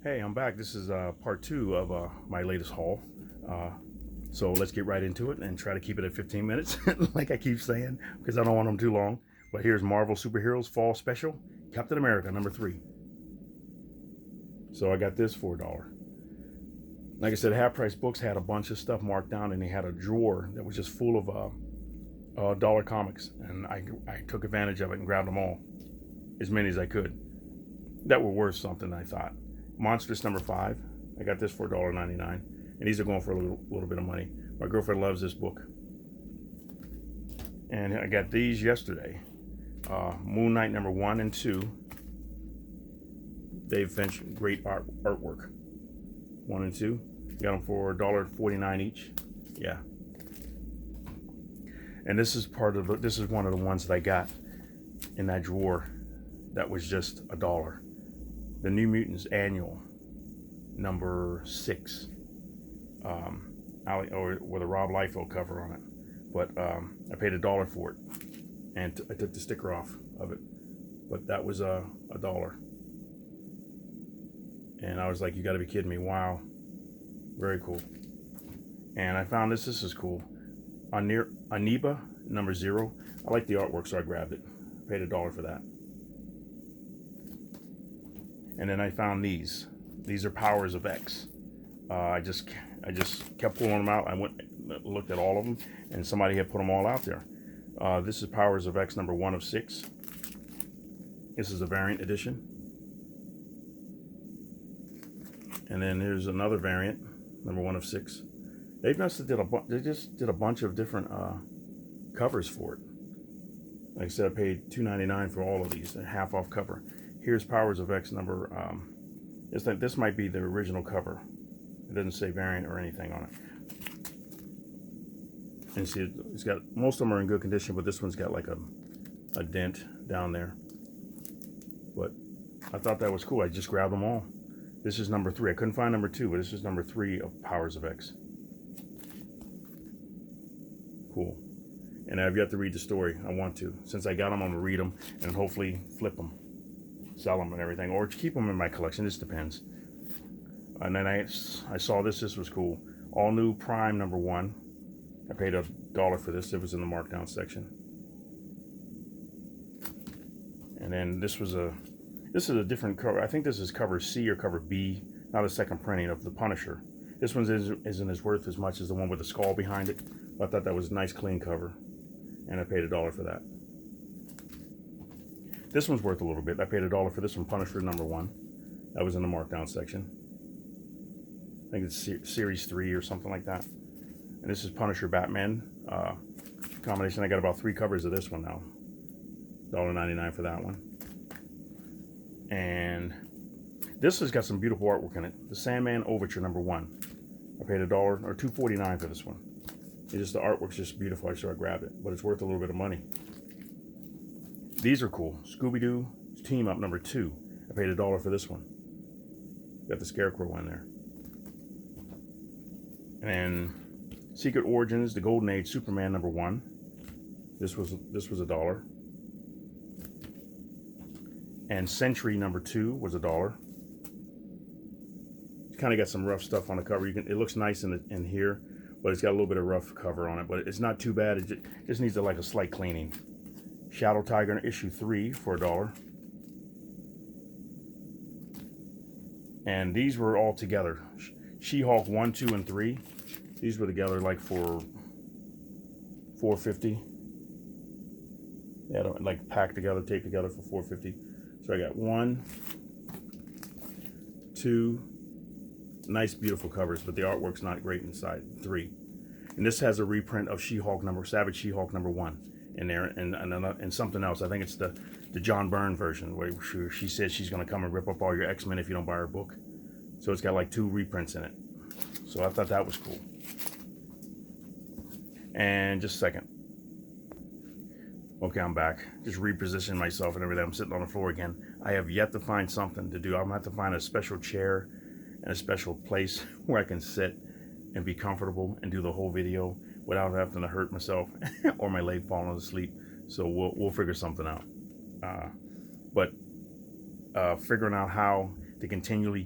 Hey, I'm back. This is part two of my latest haul. Uh, so let's get right into it and try to keep it at 15 minutes, like I keep saying, because I don't want them too long. But here's Marvel Superheroes Fall Special, Captain America #3. So I got this for $1. Like I said, Half Price Books had a bunch of stuff marked down, and they had a drawer that was just full of dollar comics, and I took advantage of it and grabbed them all, as many as I could. That were worth something, I thought. Monstrous #5. I got this for $1.99, and these are going for a little bit of money. My girlfriend loves this book, and I got these yesterday. Moon Knight #1 and 2. Dave Finch, great artwork. 1 and 2. Got them for $1.49 each. Yeah. And this is one of the ones that I got in that drawer that was just $1. The New Mutants Annual #6, with a Rob Liefeld cover on it. But I paid $1 for it, and I took the sticker off of it. But that was $1, and I was like, "You got to be kidding me!" Wow, very cool. And I found this. This is cool. Aniba #0. I like the artwork, so I grabbed it. Paid $1 for that. And then I found these. These are Powers of X. I just kept pulling them out. I went looked at all of them, and somebody had put them all out there. This is Powers of X #1 of 6. This is a variant edition. And then here's another variant, #1 of 6. They just did a bunch of different covers for it. Like I said, I paid $2.99 for all of these, a half off cover. Here's Powers of X this might be the original cover. It doesn't say variant or anything on it. And see, it's got, most of them are in good condition, but this one's got like a dent down there. But I thought that was cool. I just grabbed them all. This is #3. I couldn't find #2, but this is #3 of Powers of X. Cool. And I've yet to read the story. I want to. Since I got them, I'm going to read them and hopefully flip them, sell them and everything, or keep them in my collection. This depends. And then I saw this. This was cool. All New Prime #1. I paid $1 for this. It was in the markdown section. And then this is a different cover. I think this is cover C or cover B, not a second printing of The Punisher. This one isn't as worth as much as the one with the skull behind it. But I thought that was a nice clean cover, and I paid $1 for that. This one's worth a little bit. I paid $1 for this one, Punisher #1. That was in the markdown section. I think it's series 3 or something like that. And this is Punisher Batman combination. I got about 3 covers of this one now. $1.99 for that one. And this has got some beautiful artwork in it. The Sandman Overture #1. I paid $1 or $2.49 for this one. The artwork's just beautiful, so I grabbed it. But it's worth a little bit of money. These are cool. Scooby-Doo Team Up #2. I paid $1 for this one. Got the Scarecrow in there. And Secret Origins, The Golden Age Superman #1. This was $1. And Sentry #2 was $1. It's kind of got some rough stuff on the cover. It looks nice in here, but it's got a little bit of rough cover on it. But it's not too bad. It just needs a slight cleaning. Shadow Tiger issue 3 for $1. And these were all together. She-Hulk 1, 2, and 3. These were together like for $4.50. They had them like packed together, taped together for $4.50. So I got 1, 2, nice beautiful covers, but the artwork's not great inside. 3. And this has a reprint of She-Hulk Savage She-Hulk #1 in there, and something else. I think it's the John Byrne version where she says she's going to come and rip up all your X-Men if you don't buy her book. So it's got like 2 reprints in it. So I thought that was cool. And just a second. Okay, I'm back. Just repositioning myself and everything. I'm sitting on the floor again. I have yet to find something to do. I'm going to have to find a special chair and a special place where I can sit and be comfortable and do the whole video without having to hurt myself or my leg falling asleep. So we'll figure something out. But figuring out how to continually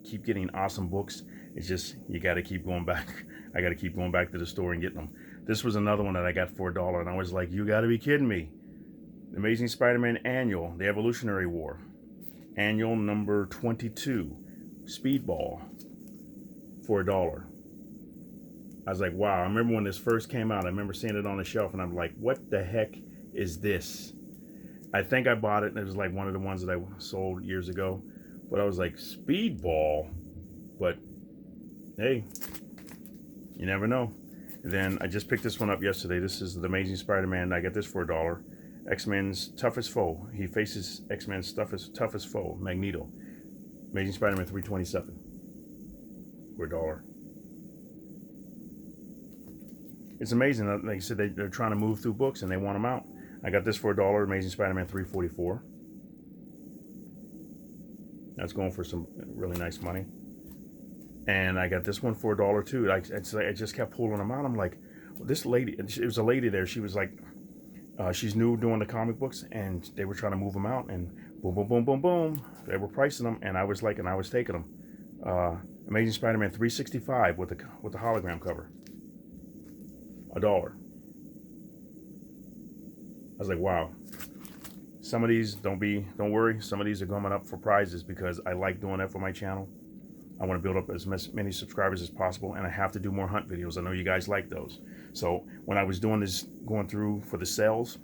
keep getting awesome books. It's just, you got to keep going back. I got to keep going back to the store and getting them. This was another one that I got for $1, and I was like, you got to be kidding me. The Amazing Spider-Man Annual, The Evolutionary War. Annual number 22. Speedball. For $1. I was like, wow. I remember when this first came out, I remember seeing it on the shelf, and I'm like, what the heck is this? I think I bought it, and it was like one of the ones that I sold years ago. But I was like, Speedball? But, hey, you never know. And then I just picked this one up yesterday. This is The Amazing Spider-Man. I got this for $1. X-Men's toughest foe. He faces X-Men's toughest foe, Magneto. Amazing Spider-Man 327. For $1. It's amazing. Like I said, they're trying to move through books and they want them out. I got this for $1. Amazing Spider-Man 344. That's going for some really nice money. And I got this one for $1 too. I just kept pulling them out. I'm like, well, this lady, it was a lady there. She was like, she's new doing the comic books, and they were trying to move them out, and boom, boom, boom, boom, boom. They were pricing them, and I was taking them. Amazing Spider-Man 365 with the hologram cover. $1. I was like, wow. Some of these, don't worry. Some of these are coming up for prizes because I like doing that for my channel. I want to build up as many subscribers as possible, and I have to do more hunt videos. I know you guys like those. So when I was doing this, going through for the sales,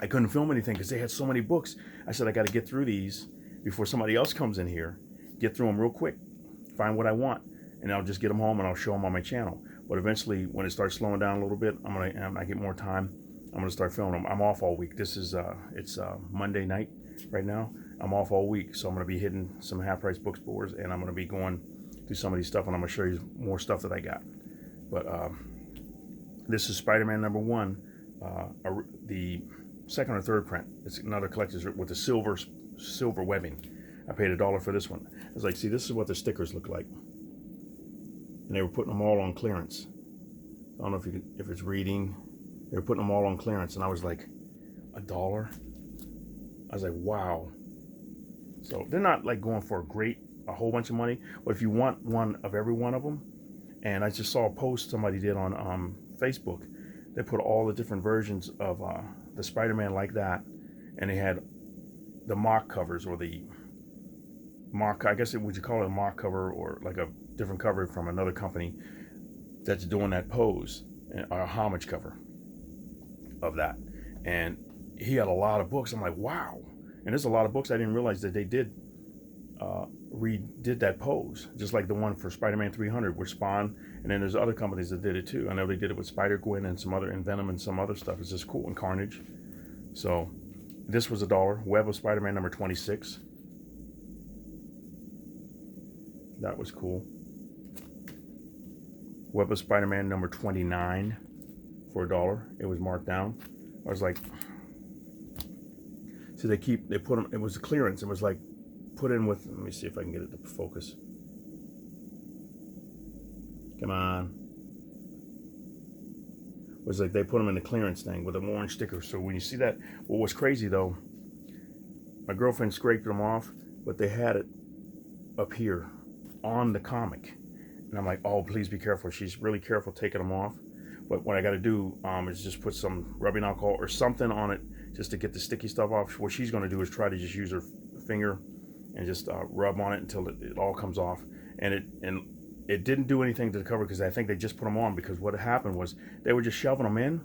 I couldn't film anything because they had so many books. I said, I got to get through these before somebody else comes in here, get through them real quick, find what I want, and I'll just get them home and I'll show them on my channel. But eventually, when it starts slowing down a little bit, I get more time, I'm gonna start filming them. I'm off all week. This is it's Monday night right now. I'm off all week, so I'm gonna be hitting some half price bookstores, and I'm gonna be going through some of these stuff, and I'm gonna show you more stuff that I got. But this is Spider-Man #1, the second or third print. It's another collector's with the silver webbing. I paid $1 for this one. I was like, see, this is what the stickers look like, and they were putting them all on clearance. I don't know if it's reading. They were putting them all on clearance, and I was like, $1? I was like, wow. So they're not like going for a whole bunch of money, but if you want one of every one of them, and I just saw a post somebody did on Facebook, they put all the different versions of the Spider-Man like that, and they had the mock covers, or the mock, I guess would you call it a mock cover, or like a different cover from another company that's doing that pose, a homage cover of that. And he had a lot of books. I'm like, wow. And there's a lot of books. I didn't realize that they redid that pose, just like the one for Spider-Man 300 with Spawn, and then there's other companies that did it too. I know they did it with Spider-Gwen and and Venom and some other stuff. It's just cool, and Carnage. So this was $1. Web of Spider-Man #26. That was cool. Web of Spider-Man #29 for $1. It was marked down. I was like, so they put them, it was a clearance. It was like put in with, let me see if I can get it to focus. Come on. It was like they put them in the clearance thing with an orange sticker. So when you see that, what was crazy though, my girlfriend scraped them off, but they had it up here on the comic. And I'm like, oh, please be careful. She's really careful taking them off. But what I got to do is just put some rubbing alcohol or something on it just to get the sticky stuff off. What she's going to do is try to just use her finger and just rub on it until it all comes off. And it didn't do anything to the cover, because I think they just put them on, because what happened was they were just shoving them in,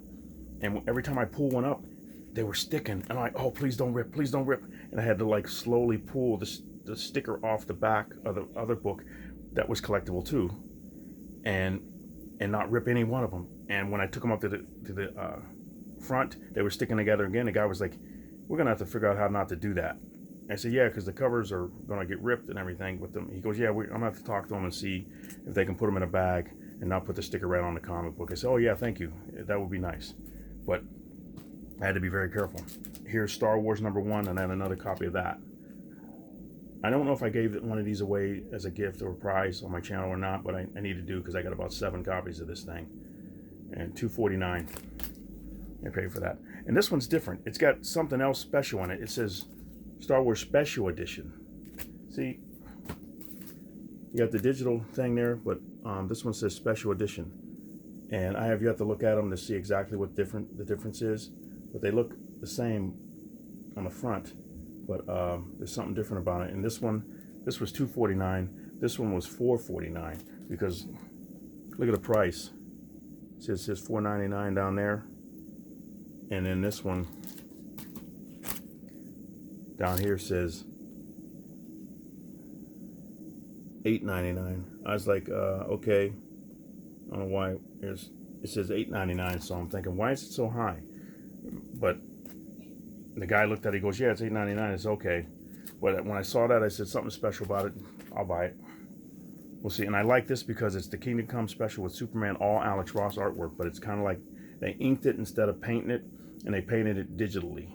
and every time I pull one up, they were sticking. And I'm like, oh, please don't rip, please don't rip. And I had to like slowly pull the sticker off the back of the other book that was collectible too, and not rip any one of them. And when I took them up to the front, they were sticking together again. The guy was like, we're gonna have to figure out how not to do that. I said, yeah, because the covers are gonna get ripped and everything with them. He goes, yeah, I'm gonna have to talk to them and see if they can put them in a bag and not put the sticker right on the comic book. I said, oh yeah, thank you, that would be nice. But I had to be very careful. Here's Star Wars #1, and then another copy of that. I don't know if I gave one of these away as a gift or a prize on my channel or not, but I need to do, because I got about 7 copies of this thing, and $2.49 I paid for that. And this one's different. It's got something else special in it. It says Star Wars Special Edition. See, You got the digital thing there, but this one says special edition. And I have yet to look at them to see exactly what the difference is. But they look the same on the front. But there's something different about it. And this one, this was $2.49. This one was $4.49 because look at the price. It says $4.99 down there. And then this one down here says $8.99. I was like, okay. I don't know why it says $8.99, so I'm thinking, why is it so high? But the guy looked at it, he goes, yeah, it's $8.99, it's okay. But when I saw that, I said, something special about it, I'll buy it. We'll see. And I like this because it's the Kingdom Come special with Superman, all Alex Ross artwork, but it's kind of like they inked it instead of painting it, and they painted it digitally.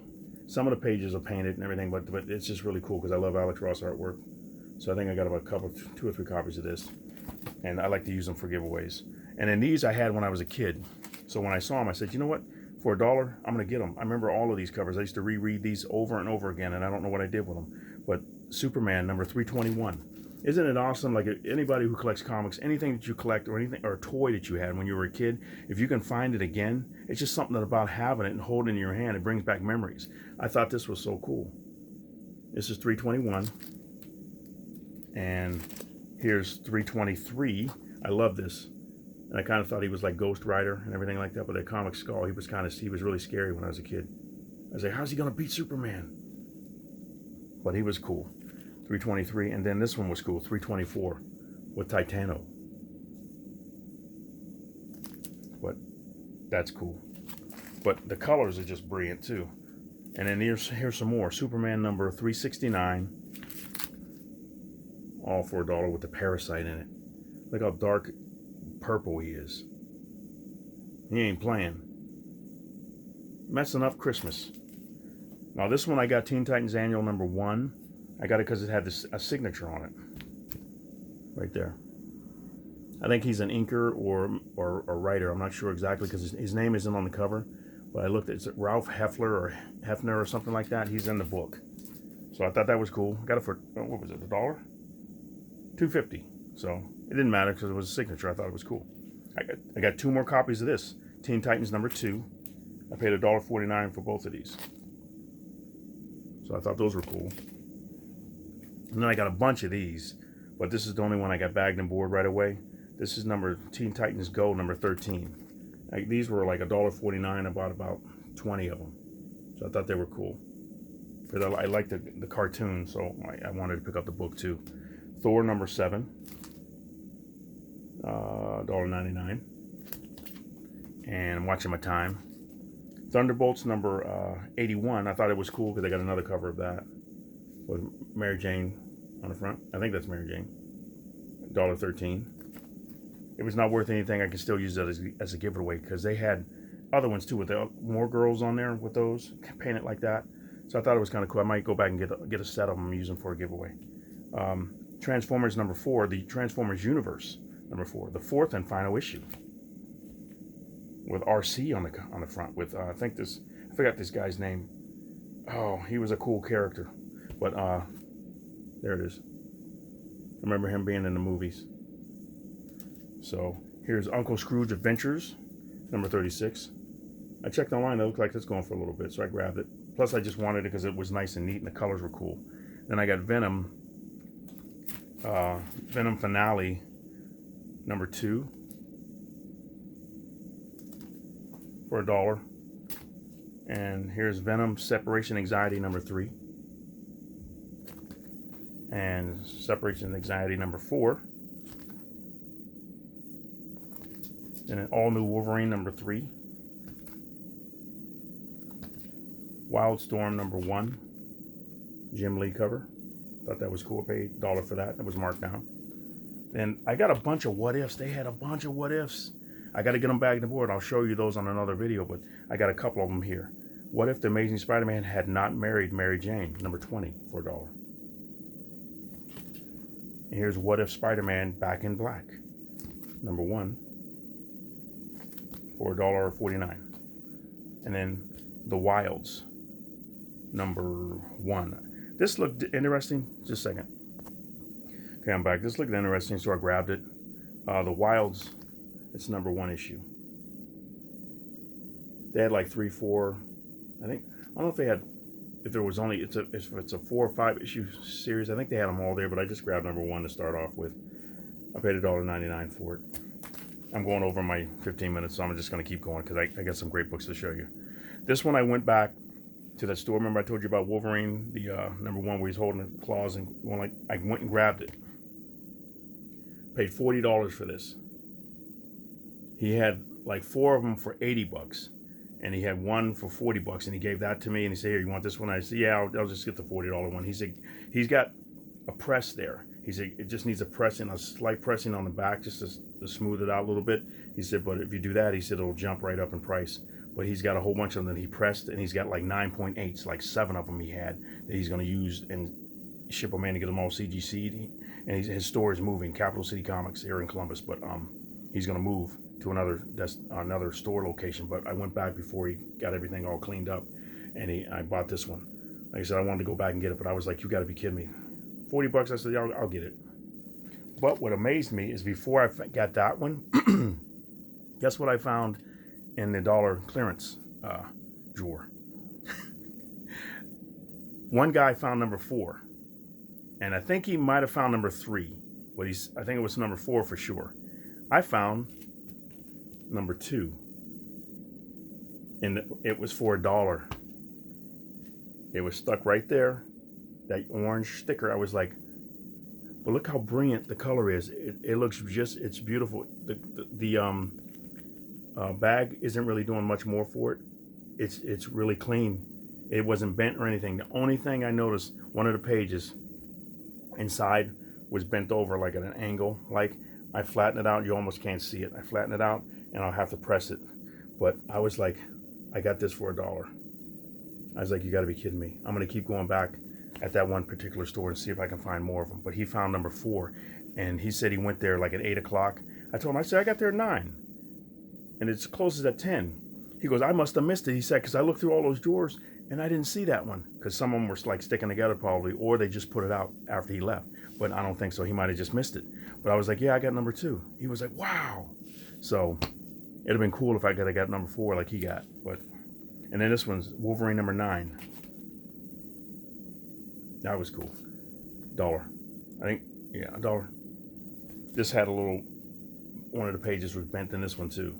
Some of the pages are painted and everything, but it's just really cool because I love Alex Ross artwork. So I think I got about two or three copies of this, and I like to use them for giveaways. And then these I had when I was a kid. So when I saw them, I said, you know what? For $1, I'm going to get them. I remember all of these covers. I used to reread these over and over again, and I don't know what I did with them. But Superman number 321. Isn't it awesome? Like anybody who collects comics, anything that you collect or anything or a toy that you had when you were a kid, if you can find it again, it's just something about having it and holding it in your hand. It brings back memories. I thought this was so cool. This is 321. And here's 323. I love this. And I kind of thought he was like Ghost Rider and everything like that, but at Comic Skull, he was really scary when I was a kid. I was like, how's he gonna beat Superman? But he was cool. 323, and then this one was cool, 324 with Titano. But that's cool. But the colors are just brilliant too. And then here's some more. Superman number 369. All for $1 with the Parasite in it. Look how dark purple he is. He ain't playing. Messing up Christmas. Now this one I got Teen Titans Annual number 1. I got it because it had a signature on it. Right there. I think he's an inker or writer. I'm not sure exactly because his name isn't on the cover. But I looked at it's Ralph Heffler or Hefner or something like that. He's in the book. So I thought that was cool. Got it for, what was it, $1? $2.50. So it didn't matter because it was a signature. I thought it was cool. I got 2 more copies of this. Teen Titans number 2. I paid $1.49 for both of these. So I thought those were cool. And then I got a bunch of these, but this is the only one I got bagged and board right away. This is Teen Titans Go number 13. These were like $1.49. I bought about 20 of them. So I thought they were cool. Because I liked the cartoon, so I wanted to pick up the book too. Thor number 7. $1.99. And I'm watching my time. Thunderbolts number 81. I thought it was cool because I got another cover of that with Mary Jane on the front. I think that's Mary Jane. $1.13. It was not worth anything. I can still use that as a giveaway because they had other ones too with more girls on there with those painted like that. So I thought it was kind of cool. I might go back and get a set of them and use them for a giveaway. Transformers number 4, the Transformers Universe number 4, the 4th and final issue with RC on the front with I forgot this guy's name. Oh, he was a cool character. But there it is. I remember him being in the movies. So here's Uncle Scrooge Adventures, number 36. I checked online, it looked like it's going for a little bit, so I grabbed it. Plus I just wanted it because it was nice and neat and the colors were cool. Then I got Venom, Venom Finale, number 2, for $1. And here's Venom Separation Anxiety, number 3. And Separation Anxiety number 4. And an all new Wolverine number 3. Wildstorm number 1. Jim Lee cover. Thought that was cool. I paid $1 for that. That was marked down. And I got a bunch of what ifs. They had a bunch of what ifs. I got to get them back to board. I'll show you those on another video, but I got a couple of them here. What if the Amazing Spider-Man had not married Mary Jane? Number 20 for $1. And here's What If Spider-Man Back in Black, number 1, for $1.49. And then The Wilds, number 1. This looked interesting. Just a second. Okay, I'm back. This looked interesting, so I grabbed it. The Wilds, it's #1 issue. They had like 3, 4, I think. I don't know if they had, if there was only, if it's a 4 or 5 issue series. I think they had them all there, but I just grabbed #1 to start off with. I paid $1.99 for it. I'm going over my 15 minutes, so I'm just going to keep going because I got some great books to show you. This one I went back to that store. Remember I told you about Wolverine, the #1 where he's holding the claws and going like, I went and grabbed it. Paid $40 for this. He had like 4 of them for $80, and he had one for $40, and he gave that to me, and he said, "Here, you want this one?" I said, "Yeah, I'll just get the $40 one." He said, he's got a press there. He said, it just needs a slight pressing on the back just to smooth it out a little bit. He said, but if you do that, he said, it'll jump right up in price. But he's got a whole bunch of them that he pressed, and he's got like 9.8s, like 7 of them he had that he's going to use and ship them in to get them all CGC'd. And his store is moving, Capital City Comics here in Columbus, but he's going to move to another store location. But I went back before he got everything all cleaned up, and I bought this one. Like I said, I wanted to go back and get it, but I was like, you got to be kidding me. $40, I said, yeah, I'll get it. But what amazed me is before I got that one, guess what I found in the dollar clearance drawer? One guy found #4, and I think he might have found #3, but I think it was #4 for sure. I found #2, and it was for $1. It was stuck right there, that orange sticker. I was like, but look how brilliant the color is. It looks just, it's beautiful. The bag isn't really doing much more for it. It's really clean. It wasn't bent or anything. The only thing I noticed, one of the pages inside was bent over like at an angle. Like I flattened it out, you almost can't see it. I flattened it out and I'll have to press it. But I was like, I got this for $1. I was like, you gotta be kidding me. I'm gonna keep going back at that one particular store and see if I can find more of them. But he found #4, and he said he went there like at 8 o'clock. I told him, I said, I got there at 9, and it's closes at 10. He goes, I must have missed it. He said, because I looked through all those drawers and I didn't see that one, because some of them were like sticking together probably, or they just put it out after he left. But I don't think so. He might have just missed it. But I was like, yeah, I got #2. He was like, wow. So it'd have been cool if I got #4 like he got. But and then this one's Wolverine #9. That was cool. $1. I think, yeah, $1. This had a little, one of the pages was bent in this one too.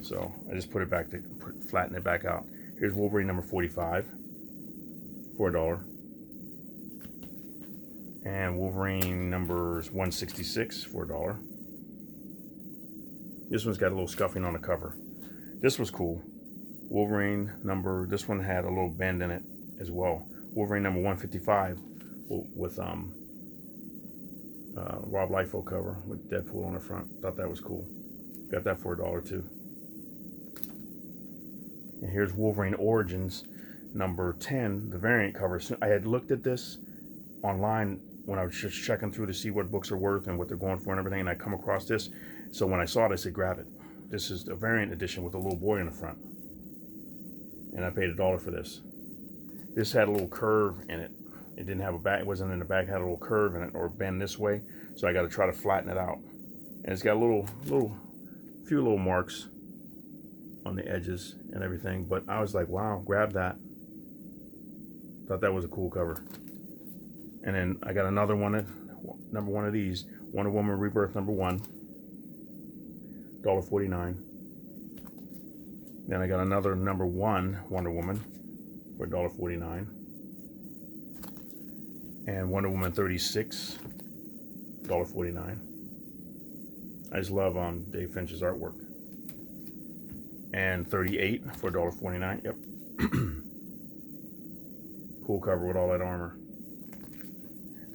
So I just put it back to flatten it back out. Here's Wolverine #45 for $1. And Wolverine numbers 166 for $1. This one's got a little scuffing on the cover. This was cool. Wolverine this one had a little bend in it as well. Wolverine number 155 with Rob Liefeld cover with Deadpool on the front. Thought that was cool. Got that for $1 too. And here's Wolverine Origins number 10, the variant cover. So I had looked at this online when I was just checking through to see what books are worth and what they're going for and everything, and I come across this. So when I saw it, I said, grab it. This is the variant edition with a little boy in the front. And I paid $1 for this. This had a little curve in it. It didn't have a back, it wasn't in the back, it had a little curve in it, or bend this way. So I got to try to flatten it out. And it's got a few little marks on the edges and everything. But I was like, wow, grab that. Thought that was a cool cover. And then I got another one, #1 of these, Wonder Woman Rebirth #1, $1.49. Then I got another #1 Wonder Woman for $1.49. And Wonder Woman 36, $1.49. I just love Dave Finch's artwork. And 38 for $1.49. Yep. Cool cover with all that armor.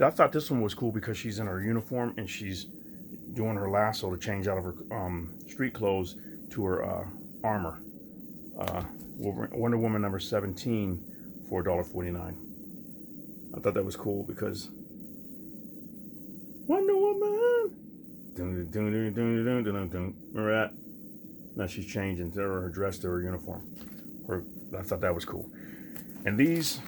I thought this one was cool because she's in her uniform and she's doing her lasso to change out of her street clothes to her armor. Wonder Woman number 17 for $1.49. I thought that was cool because Wonder Woman. Remember that? Now she's changing to her dress to her uniform. I thought that was cool. And these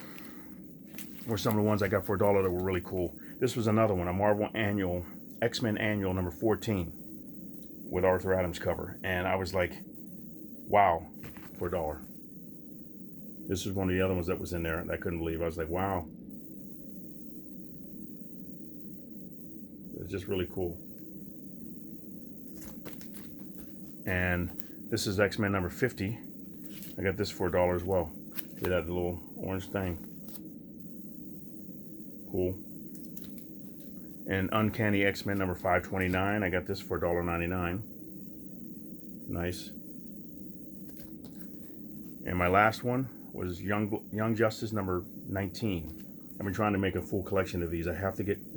were some of the ones I got for $1 that were really cool. This was another one, a Marvel Annual, X-Men Annual number 14 with Arthur Adams cover. And I was like, wow, for $1. This is one of the other ones that was in there that I couldn't believe. I was like, wow. It's just really cool. And this is X-Men number 50. I got this for $1 as well. See that little orange thing? Cool. And Uncanny X-Men number 529. I got this for $1.99. Nice. And my last one was Young Justice number 19. I've been trying to make a full collection of these. I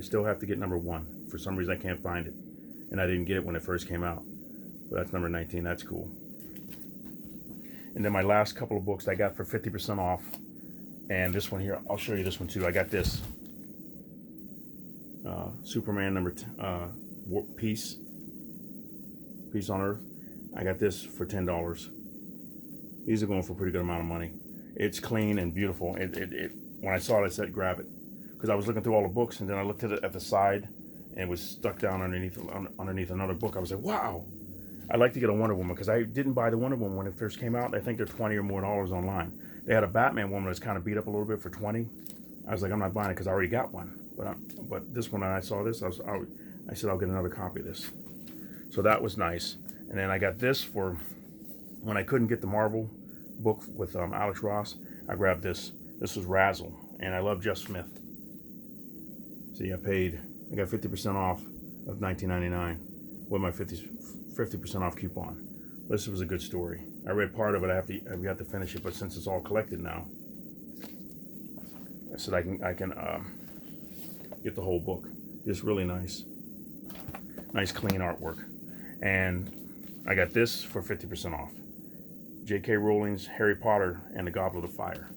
still have to get number 1. For some reason I can't find it. And I didn't get it when it first came out. But that's number 19, that's cool. And then my last couple of books I got for 50% off. And this one here, I'll show you this one too. I got this. Superman number Peace on Earth. I got this for $10. These are going for a pretty good amount of money. It's clean and beautiful. When I saw it, I said grab it, because I was looking through all the books, and then I looked at it at the side, and it was stuck down underneath another book. I was like, wow. I'd like to get a Wonder Woman, because I didn't buy the Wonder Woman when it first came out. I think they're $20 or more online. They had a Batman woman that's kind of beat up a little bit for $20. I was like, I'm not buying it because I already got one. But this one, when I saw this, I said I'll get another copy of this. So that was nice. And then I got this for when I couldn't get the Marvel book with Alex Ross. I grabbed this. This was Razzle, and I love Jeff Smith. See, I got 50% off of $19.99 with my 50% off coupon. This was a good story. I read part of it. I've got to finish it, but since it's all collected now, I said I can get the whole book. It's really nice clean artwork. And I got this for 50% off. J.K. Rowling's Harry Potter and the Goblet of Fire.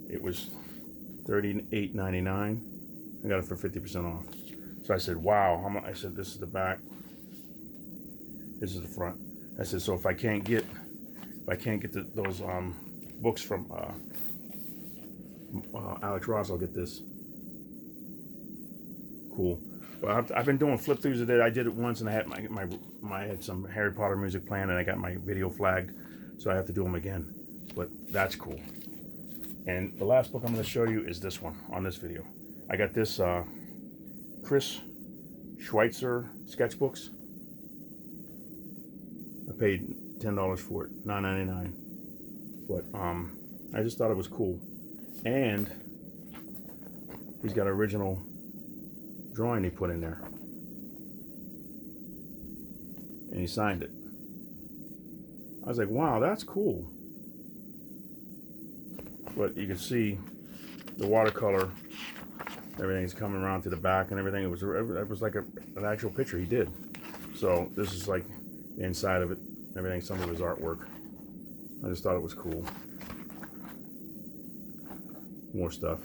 It was $38.99. I got it for 50% off. So I said, wow. I said, this is the back. This is the front. I said, so if I can't get those books from Alex Ross, I'll get this. Cool. Well, I've been doing flip throughs of it. I did it once, and I had I had some Harry Potter music playing, and I got my video flagged, so I have to do them again. But that's cool. And the last book I'm going to show you is this one on this video. I got this Chris Schweitzer sketchbooks. I paid $10 for it, $9.99. But I just thought it was cool. And he's got an original drawing he put in there. And he signed it. I was like, wow, that's cool. But you can see the watercolor, everything's coming around to the back and everything. It was like an actual picture he did. So this is like the inside of it, everything, some of his artwork. I just thought it was cool. More stuff.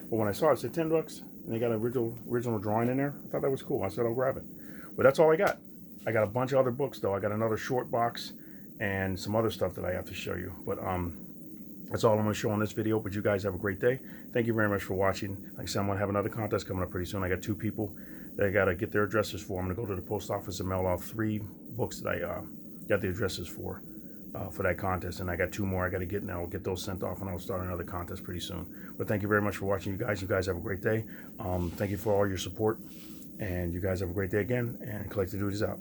But when I saw it, it said $10, and they got an original drawing in there. I thought that was cool. I said I'll grab it. But that's all I got. I got a bunch of other books though. I got another short box and some other stuff that I have to show you. But that's all I'm going to show on this video. But you guys have a great day. Thank you very much for watching. Like I said, I'm going to have another contest coming up pretty soon. I got 2 people that I got to get their addresses for. I'm going to go to the post office and mail off 3 books that I got the addresses for that contest. And I got 2 more I got to get, and I'll get those sent off, and I'll start another contest pretty soon. But thank you very much for watching, you guys. You guys have a great day. Thank you for all your support. And you guys have a great day again. And Collector Dude is out.